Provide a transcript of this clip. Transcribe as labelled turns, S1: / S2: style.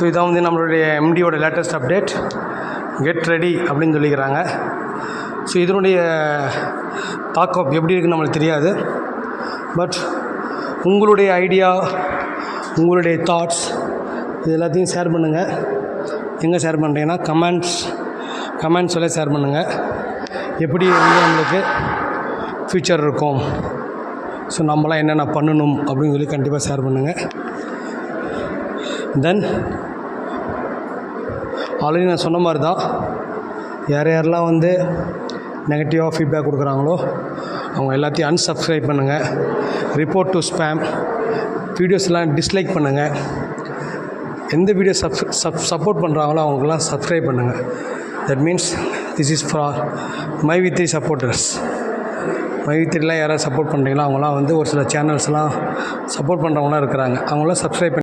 S1: So இதான் வந்து நம்மளுடைய எம்டியோட லேட்டஸ்ட் அப்டேட். கெட் ரெடி அப்படின்னு சொல்லிக்கிறாங்க. ஸோ இதனுடைய தாக்கம் எப்படி இருக்குன்னு நம்மளுக்கு தெரியாது. பட் உங்களுடைய ஐடியா, உங்களுடைய தாட்ஸ் இது எல்லாத்தையும் ஷேர் பண்ணுங்கள். எங்கே ஷேர் பண்ணுறீங்கன்னா கமெண்ட்ஸில் ஷேர் பண்ணுங்கள். எப்படி வந்து நம்மளுக்கு ஃப்யூச்சர் இருக்கும், ஸோ நம்மளாம் என்னென்ன பண்ணணும் அப்படின்னு சொல்லி கண்டிப்பாக ஷேர் பண்ணுங்கள். தென் ஆல்ரெடி நான் சொன்ன மாதிரி தான், யாரெல்லாம் வந்து நெகட்டிவாக ஃபீட்பேக் கொடுக்குறாங்களோ அவங்க எல்லாத்தையும் அன்சப்ஸ்கிரைப் பண்ணுங்கள். ரிப்போர்ட் டு ஸ்பேம், வீடியோஸ்லாம் டிஸ்லைக் பண்ணுங்கள். எந்த வீடியோ சப்போர்ட் பண்ணுறாங்களோ அவங்களுக்கெல்லாம் சப்ஸ்கிரைப் பண்ணுங்கள். That means this is for MyV3 supporters. மைவி3லாம் யாராவது சப்போர்ட் பண்ணுறீங்களோ அவங்களாம் வந்து ஒரு சில சேனல்ஸ்லாம் சப்போர்ட் பண்ணுறவங்களாம் இருக்கிறாங்க. அவங்களாம் சப்ஸ்கிரைப்